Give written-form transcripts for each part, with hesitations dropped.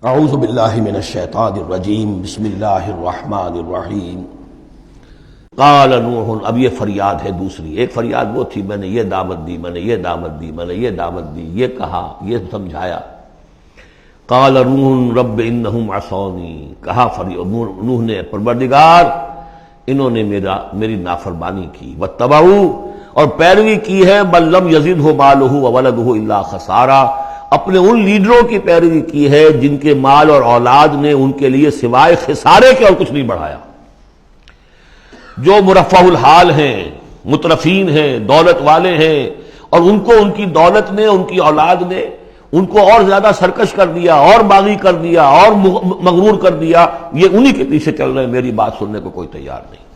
اعوذ باللہ من الشیطان الرجیم بسم اللہ الرحمن الرحیم قال نوح. اب یہ فریاد ہے دوسری. ایک فریاد وہ تھی میں نے یہ دعوت دی، میں نے یہ دعوت دی، میں نے یہ دعوت دی، یہ کہا، یہ سمجھایا. قال نوح رب انہم عصونی. کہا نوح نے پروردگار انہوں نے میری نافرمانی کی. واتبعوا اور پیروی کی ہے بل لم یزدہ مالہ وولدہ الا خسارا. اپنے ان لیڈروں کی پیروی کی ہے جن کے مال اور اولاد نے ان کے لیے سوائے خسارے کے اور کچھ نہیں بڑھایا. جو مرفہ الحال ہیں، مترفین ہیں، دولت والے ہیں، اور ان کو ان کی دولت نے، ان کی اولاد نے ان کو اور زیادہ سرکش کر دیا، اور باغی کر دیا، اور مغرور کر دیا، یہ انہی کے پیچھے چل رہے ہیں. میری بات سننے کو کوئی تیار نہیں.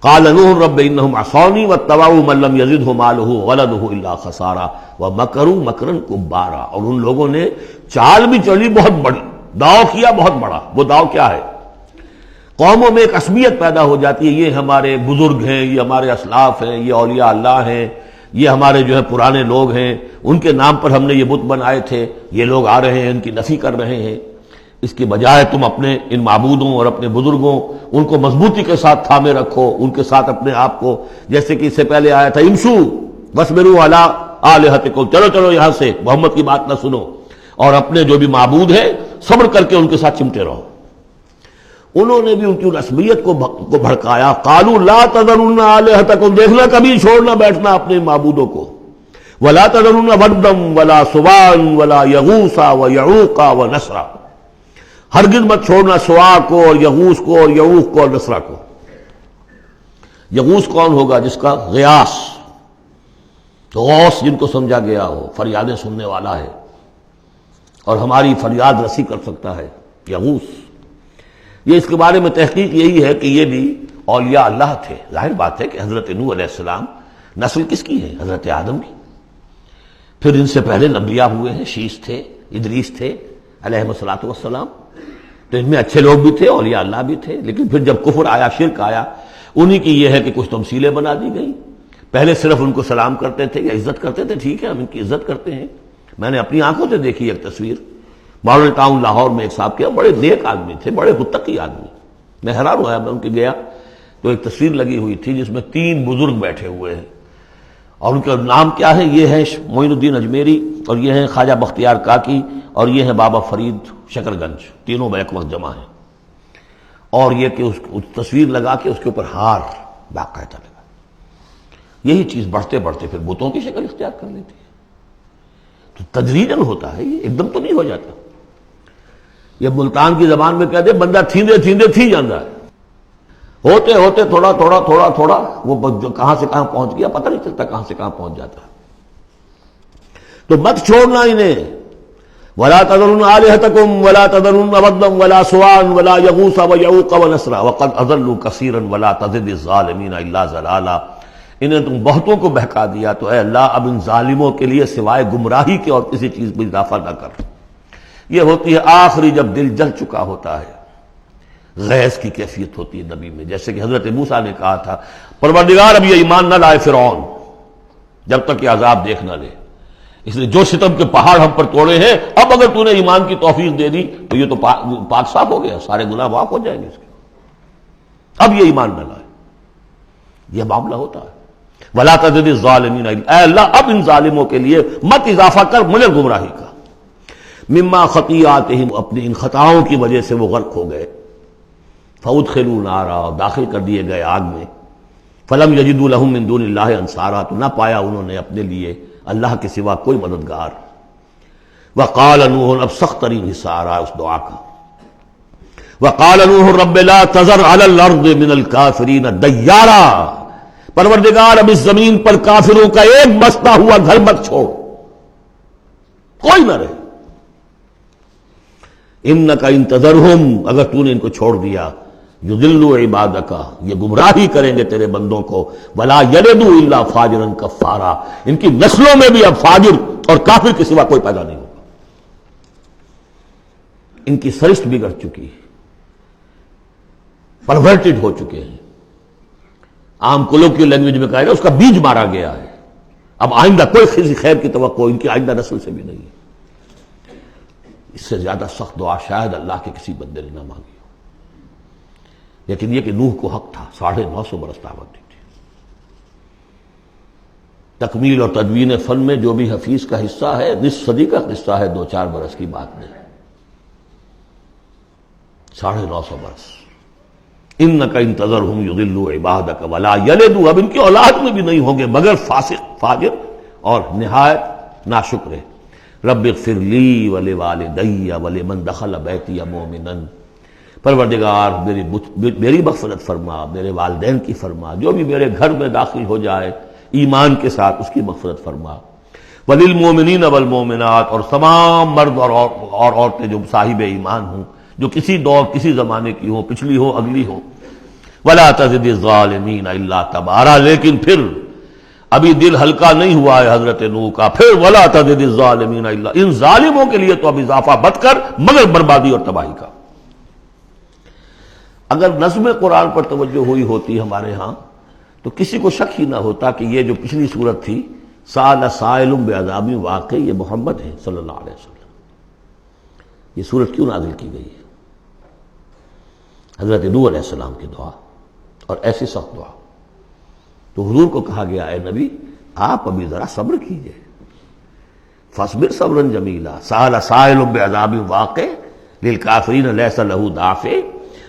قال نوح رب انہم عصونی واتبعوا من لم یزدہ مالہ وولدہ الا خسارا ومکروا مکرا کبارا. اور ان لوگوں نے چال بھی چلی بہت بڑی، داؤ کیا بہت بڑا. وہ داؤ کیا ہے؟ قوموں میں ایک عصبیت پیدا ہو جاتی ہے، یہ ہمارے بزرگ ہیں، یہ ہمارے اسلاف ہیں، یہ اولیاء اللہ ہیں، یہ ہمارے جو ہے پرانے لوگ ہیں، ان کے نام پر ہم نے یہ بت بنائے تھے، یہ لوگ آ رہے ہیں ان کی نفی کر رہے ہیں. اس کی بجائے تم اپنے ان معبودوں اور اپنے بزرگوں ان کو مضبوطی کے ساتھ تھامے رکھو، ان کے ساتھ اپنے آپ کو، جیسے کہ اس سے پہلے آیا تھا امشو واصبروا علی آلہتکم، چلو چلو یہاں سے محمد کی بات نہ سنو، اور اپنے جو بھی معبود ہیں صبر کر کے ان کے ساتھ چمٹے رہو. انہوں نے بھی ان کی رسمیت کو بھڑکایا. قالوا لا تذرن آلہتکم، دیکھنا کبھی چھوڑنا بیٹھنا اپنے معبودوں کو. ولا تذرن ودا ولا سواعا ولا یغوث ویعوق ونسرا، ہرگز مت چھوڑنا سواع کو اور یغوث کو اور یعوق کو اور نسرا کو. یغوث کون ہوگا؟ جس کا غیاث، غوث جن کو سمجھا گیا ہو، فریادیں سننے والا ہے اور ہماری فریاد رسی کر سکتا ہے، یغوث. یہ اس کے بارے میں تحقیق یہی ہے کہ یہ بھی اولیاء اللہ تھے. ظاہر بات ہے کہ حضرت نوح علیہ السلام نسل کس کی ہے؟ حضرت آدم کی. پھر ان سے پہلے انبیاء ہوئے ہیں، شیش تھے، ادریس تھے علیہ الصلوۃ والسلام. تو ان میں اچھے لوگ بھی تھے، اولیاء اللہ بھی تھے. لیکن پھر جب کفر آیا، شرک آیا، انہی کی یہ ہے کہ کچھ تمثیلیں بنا دی گئی. پہلے صرف ان کو سلام کرتے تھے یا عزت کرتے تھے، ٹھیک ہے ہم ان کی عزت کرتے ہیں. میں نے اپنی آنکھوں سے دیکھی ایک تصویر ماڈل ٹاؤن لاہور میں. ایک صاحب کے بڑے نیک آدمی تھے، بڑے متقی آدمی. میں حیران ہوا، میں ان کے گیا تو ایک تصویر لگی ہوئی تھی جس میں 3 بزرگ بیٹھے ہوئے ہیں، اور ان کا نام کیا ہے؟ یہ ہے معین الدین اجمیری، اور یہ ہیں خواجہ بختیار کاکی، اور یہ ہے بابا فرید شکر گنج. تینوں بیک وقت جمع ہیں. اور یہ کہ اس تصویر لگا کے اس کے اوپر ہار باقاعدہ لگا. یہی چیز بڑھتے بڑھتے پھر بتوں کی شکل اختیار کر لیتی ہے. تو تدریجاً ہوتا ہے، یہ ایک دم تو نہیں ہو جاتا. یہ ملتان کی زبان میں کہتے ہیں بندہ تھیندے تھیندے تھی جاندہ ہے. ہوتے ہوتے تھوڑا تھوڑا تھوڑا تھوڑا وہ کہاں سے کہاں پہنچ گیا پتہ نہیں چلتا، کہاں سے کہاں پہنچ جاتا ہے. تو مت چھوڑنا انہیں. ولا تذرن آلہتکم ولا تذرن ودا ولا سواعا ولا یغوث ویعوق ونسرا وقد اضلوا کثیرا ولا تزد الظالمین الا ضلالا. انہیں تم بہتوں کو بہکا دیا، تو اے اللہ اب ان ظالموں کے لیے سوائے گمراہی کے اور کسی چیز میں اضافہ نہ کر. یہ ہوتی ہے آخری جب دل جل چکا ہوتا ہے، غیظ کی کیفیت ہوتی ہے نبی میں. جیسے کہ حضرت موسیٰ نے کہا تھا پروردگار اب یہ ایمان نہ لائے فرعون جب تک کہ عذاب دیکھ نہ لے. اس لیے جو ستم کے پہاڑ ہم پر توڑے ہیں، اب اگر تو نے ایمان کی توفیق دے دی تو یہ تو پاک صاف ہو گیا، سارے گناہ معاف ہو جائیں گے اس کے. اب یہ ایمان نہ لائے. یہ معاملہ ہوتا ہے. ولا تزد الظالمین، اے اللہ اب ان ظالموں کے لیے مت اضافہ کر مجھے گمراہی کا. مما خطیئاتہم، اپنی ان خطاؤں کی وجہ سے وہ غرق ہو گئے. فادخلوا نارا، داخل کر دیے گئے آگ میں. فلم یجدوا لہم من دون اللہ انصارا، تو نہ پایا انہوں نے اپنے لیے اللہ کے سوا کوئی مددگار. وقال نوح، اب سخت ترین حصہ آ رہا ہے اس دعا کا. وقال نوح رب لا تذر علی الارض من الکافرین دیارا، پروردگار اب اس زمین پر کافروں کا ایک بستا ہوا گھر مت چھوڑ، کوئی نہ رہے. انک ان تذرہم، اگر تو نے ان کو چھوڑ دیا، یضلوا عبادک، یہ گمراہی کریں گے تیرے بندوں کو. ولا یلدوا الا فاجرا کفارا، ان کی نسلوں میں بھی اب فاجر اور کافر کے سوا کوئی پیدا نہیں ہوگا. ان کی سرشت بگڑ چکی ہے، پرورٹڈ ہو چکے ہیں. عام کلوکی لینگویج میں کہا جائے اس کا بیج مارا گیا ہے. اب آئندہ کوئی خیر کی توقع ان کی آئندہ نسل سے بھی نہیں ہے. اس سے زیادہ سخت دعا شاید اللہ کے کسی بندے نے نہ مانگی ہو، لیکن یہ کہ نوح کو حق تھا، 950 برس دعوت دی تھی۔ تکمیل اور تدوین فن میں جو بھی حفیظ کا حصہ ہے، نصف صدی کا حصہ ہے، 2-4 برس کی بات نہیں، 950 برس۔ اِنَّكَ إِن تَذَرْهُمْ يُضِلُّوا عِبَادَكَ وَلَا يَلِدُوا، اب ان کی اولاد میں بھی نہیں ہوں گے مگر فاسق، فاجر اور نہایت ناشکر۔ رب اغفر لی ولوالدی ولمن دخل بیتی مؤمنا، پروردگار میری مغفرت فرما، میرے والدین کی فرما، جو بھی میرے گھر میں داخل ہو جائے ایمان کے ساتھ اس کی مغفرت فرما، وللمؤمنین والمؤمنات، اور تمام مرد اور عورتیں جو صاحب ایمان ہوں، جو کسی دور کسی زمانے کی ہوں، پچھلی ہو اگلی ہو، ولا تزد الظالمین الا تبارا، لیکن پھر ابھی دل ہلکا نہیں ہوا ہے حضرت نوح کا، پھر ولا تزد الظالمین الا، ان ظالموں کے لیے تو اب اضافہ مت کر مگر بربادی اور تباہی کا۔ اگر نظم قرآن پر توجہ ہوئی ہوتی ہمارے ہاں تو کسی کو شک ہی نہ ہوتا کہ یہ جو پچھلی صورت تھی سأل سائل بعذاب واقع، یہ محمد ہے صلی اللہ علیہ وسلم۔ یہ صورت کیوں نازل کی گئی ہے؟ حضرت نوح علیہ السلام کی دعا، اور ایسی سخت دعا، تو حضور کو کہا گیا اے نبی آپ ابھی ذرا صبر کیجئے، فاصبر صبرا جمیلا، سأل سائل بعذاب واقع للکافرین لیس له دافع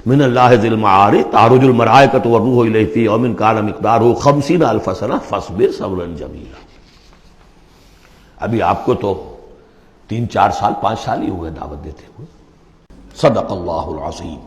من اللہ ذی المعارج تعرج الملائکۃ والروح الیہ فی یوم کان مقدارہ 50,000 سنہ فاصبر صبرا جمیلا۔ ابھی آپ کو تو 3-4 سال 5 سال ہی ہوئے دعوت دیتے ہوئے۔ صدق اللہ العظیم۔